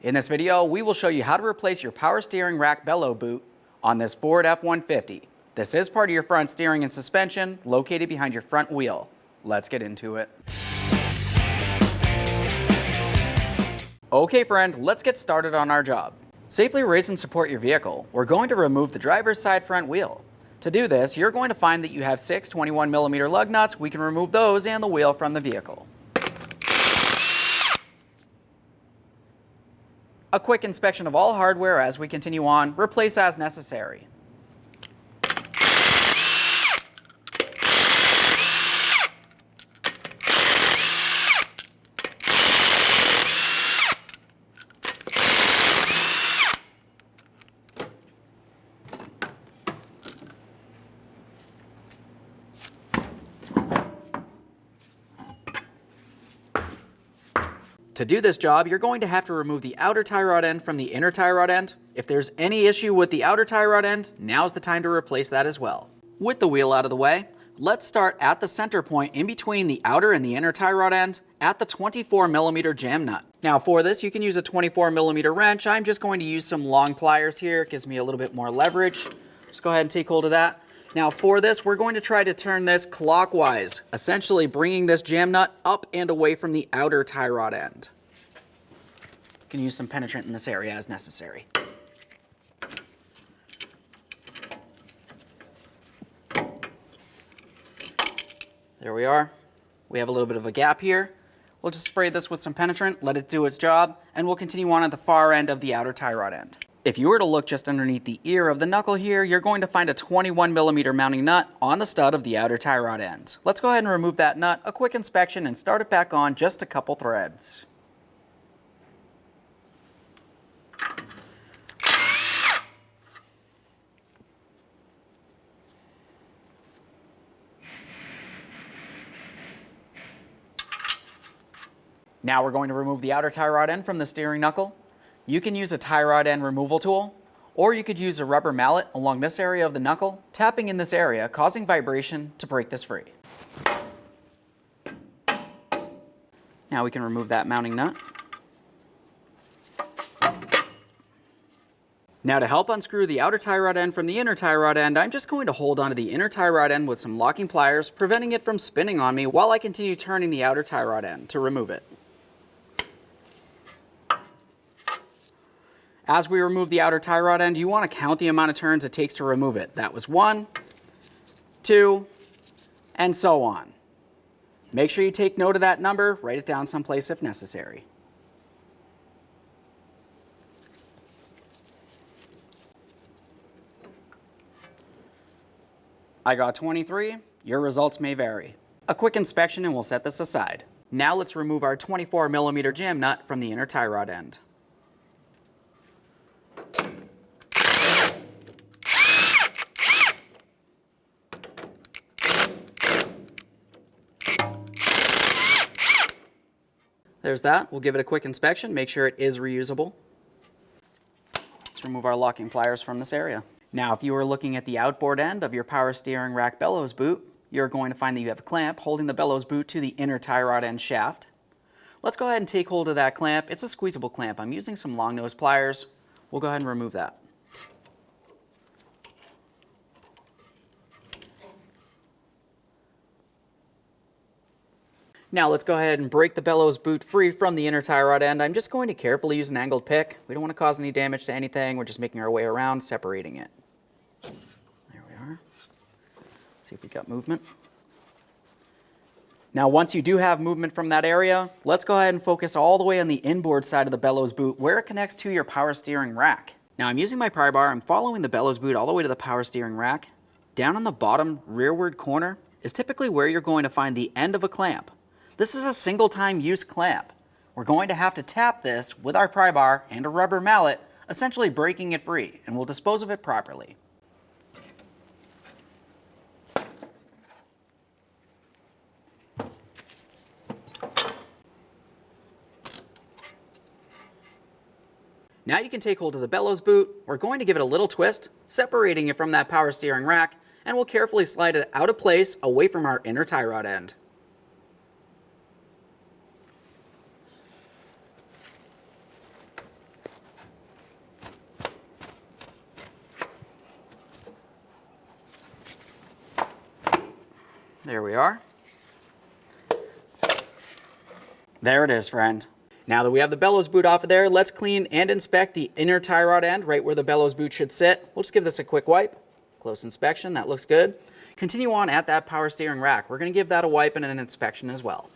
In this video, we will show you how to replace your power steering rack bellow boot on this Ford F-150. This is part of your front steering and suspension, located behind your front wheel. Let's get into it. Okay friend, let's get started on our job. Safely raise and support your vehicle. We're going to remove the driver's side front wheel. To do this, you're going to find that you have 6 21mm lug nuts. We can remove those and the wheel from the vehicle. A quick inspection of all hardware as we continue on. Replace as necessary. To do this job, you're going to have to remove the outer tie rod end from the inner tie rod end. If there's any issue with the outer tie rod end, now's the time to replace that as well. With the wheel out of the way, let's start at the center point in between the outer and the inner tie rod end at the 24mm jam nut. Now for this, you can use a 24mm wrench. I'm just going to use some long pliers here. It gives me a little bit more leverage. Just go ahead and take hold of that. Now for this, we're going to try to turn this clockwise, essentially bringing this jam nut up and away from the outer tie rod end. You can use some penetrant in this area as necessary. There we are. We have a little bit of a gap here. We'll just spray this with some penetrant, let it do its job, and we'll continue on at the far end of the outer tie rod end. If you were to look just underneath the ear of the knuckle here, you're going to find a 21mm mounting nut on the stud of the outer tie rod end. Let's go ahead and remove that nut, a quick inspection, and start it back on just a couple threads. Now we're going to remove the outer tie rod end from the steering knuckle. You can use a tie rod end removal tool, or you could use a rubber mallet along this area of the knuckle, tapping in this area, causing vibration to break this free. Now we can remove that mounting nut. Now to help unscrew the outer tie rod end from the inner tie rod end, I'm just going to hold onto the inner tie rod end with some locking pliers, preventing it from spinning on me while I continue turning the outer tie rod end to remove it. As we remove the outer tie rod end, you want to count the amount of turns it takes to remove it. That was 1, 2, and so on. Make sure you take note of that number, write it down someplace if necessary. I got 23, your results may vary. A quick inspection and we'll set this aside. Now let's remove our 24mm jam nut from the inner tie rod end. There's that. We'll give it a quick inspection, make sure it is reusable. Let's remove our locking pliers from this area. Now, if you were looking at the outboard end of your power steering rack bellows boot, you're going to find that you have a clamp holding the bellows boot to the inner tie rod end shaft. Let's go ahead and take hold of that clamp. It's a squeezable clamp. I'm using some long nose pliers. We'll go ahead and remove that. Now let's go ahead and break the bellows boot free from the inner tie rod end. I'm just going to carefully use an angled pick. We don't want to cause any damage to anything. We're just making our way around, separating it. There we are. Let's see if we got movement. Now once you do have movement from that area, let's go ahead and focus all the way on the inboard side of the bellows boot where it connects to your power steering rack. Now I'm using my pry bar. I'm following the bellows boot all the way to the power steering rack. Down on the bottom rearward corner is typically where you're going to find the end of a clamp. This is a single time use clamp. We're going to have to tap this with our pry bar and a rubber mallet, essentially breaking it free, and we'll dispose of it properly. Now you can take hold of the bellows boot. We're going to give it a little twist, separating it from that power steering rack, and we'll carefully slide it out of place away from our inner tie rod end. There we are. There it is, friend. Now that we have the bellows boot off of there, let's clean and inspect the inner tie rod end right where the bellows boot should sit. We'll just give this a quick wipe. Close inspection, that looks good. Continue on at that power steering rack. We're going to give that a wipe and an inspection as well.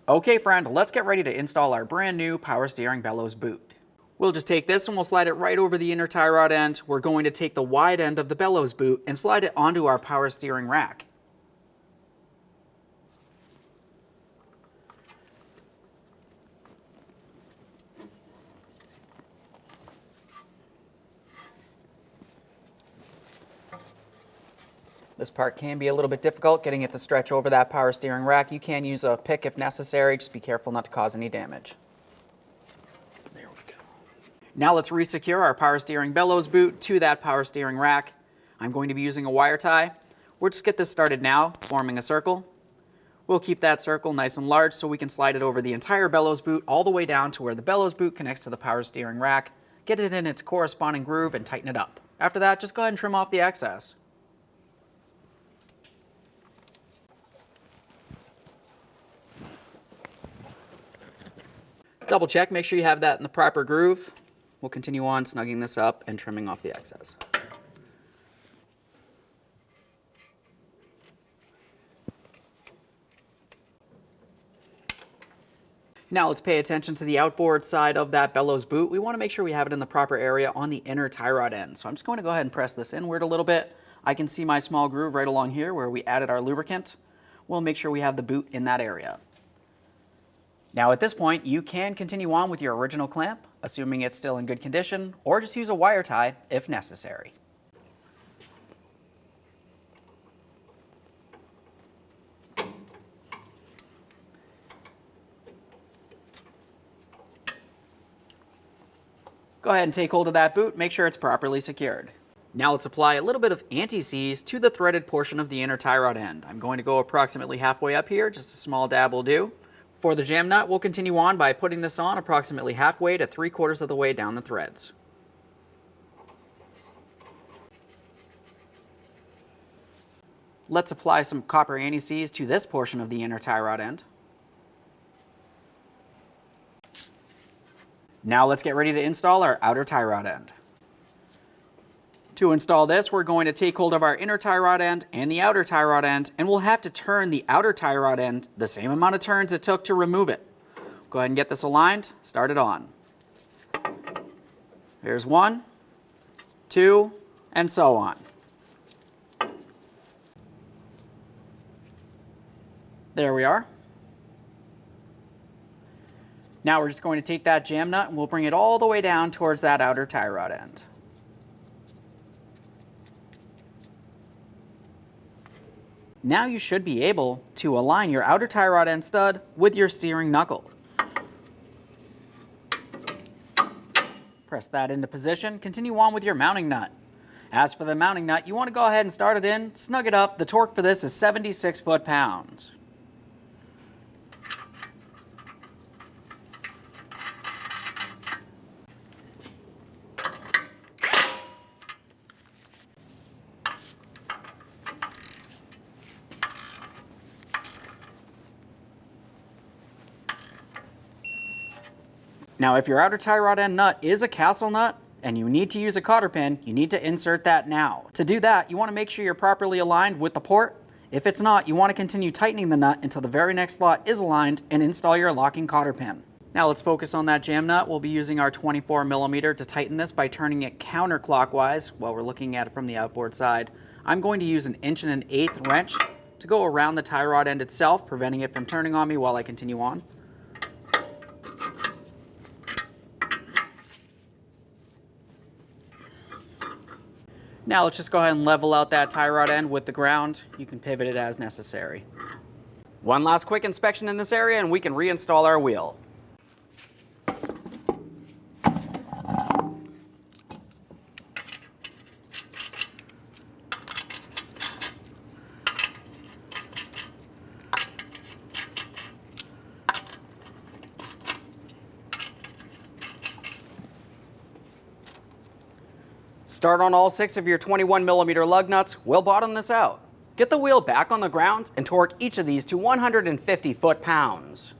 Okay, friend, let's get ready to install our brand new power steering bellows boot. We'll just take this and we'll slide it right over the inner tie rod end. We're going to take the wide end of the bellows boot and slide it onto our power steering rack. This part can be a little bit difficult, getting it to stretch over that power steering rack. You can use a pick if necessary, just be careful not to cause any damage. There we go. Now let's resecure our power steering bellows boot to that power steering rack. I'm going to be using a wire tie. We'll just get this started now, forming a circle. We'll keep that circle nice and large so we can slide it over the entire bellows boot all the way down to where the bellows boot connects to the power steering rack. Get it in its corresponding groove and tighten it up. After that, just go ahead and trim off the excess. Double check, make sure you have that in the proper groove. We'll continue on snugging this up and trimming off the excess. Now let's pay attention to the outboard side of that bellows boot. We want to make sure we have it in the proper area on the inner tie rod end. So I'm just going to go ahead and press this inward a little bit. I can see my small groove right along here where we added our lubricant. We'll make sure we have the boot in that area. Now at this point, you can continue on with your original clamp, assuming it's still in good condition, or just use a wire tie if necessary. Go ahead and take hold of that boot, make sure it's properly secured. Now let's apply a little bit of anti-seize to the threaded portion of the inner tie rod end. I'm going to go approximately halfway up here, just a small dab will do. For the jam nut, we'll continue on by putting this on approximately halfway to 3/4 of the way down the threads. Let's apply some copper anti-seize to this portion of the inner tie rod end. Now let's get ready to install our outer tie rod end. To install this, we're going to take hold of our inner tie rod end and the outer tie rod end, and we'll have to turn the outer tie rod end the same amount of turns it took to remove it. Go ahead and get this aligned, start it on. Here's 1, 2, and so on. There we are. Now we're just going to take that jam nut and we'll bring it all the way down towards that outer tie rod end. Now you should be able to align your outer tie rod end stud with your steering knuckle. Press that into position, continue on with your mounting nut. As for the mounting nut, you want to go ahead and start it in, snug it up. The torque for this is 76 foot-pounds. Now, if your outer tie rod end nut is a castle nut and you need to use a cotter pin, you need to insert that now. To do that, you want to make sure you're properly aligned with the port. If it's not, you want to continue tightening the nut until the very next slot is aligned and install your locking cotter pin. Now let's focus on that jam nut. We'll be using our 24mm to tighten this by turning it counterclockwise while we're looking at it from the outboard side. I'm going to use an 1 1/8" wrench to go around the tie rod end itself, preventing it from turning on me while I continue on. Now let's just go ahead and level out that tie rod end with the ground. You can pivot it as necessary. One last quick inspection in this area and we can reinstall our wheel. Start on all 6 of your 21mm lug nuts, we'll bottom this out. Get the wheel back on the ground and torque each of these to 150 foot-pounds.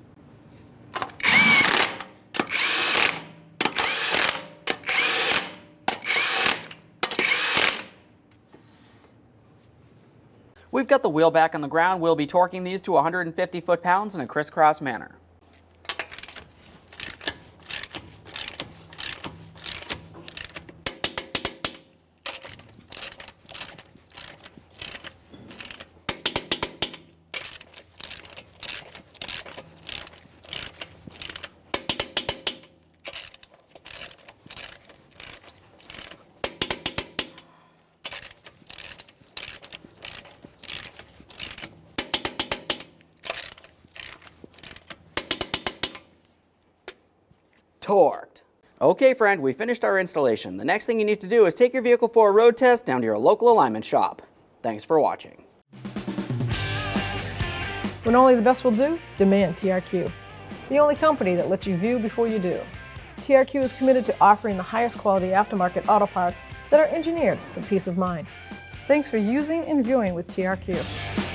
We've got the wheel back on the ground. We'll be torquing these to 150 foot-pounds in a crisscross manner. Torqued. Okay friend, we finished our installation. The next thing you need to do is take your vehicle for a road test down to your local alignment shop. Thanks for watching. When only the best will do, demand TRQ. The only company that lets you view before you do. TRQ is committed to offering the highest quality aftermarket auto parts that are engineered for peace of mind. Thanks for using and viewing with TRQ.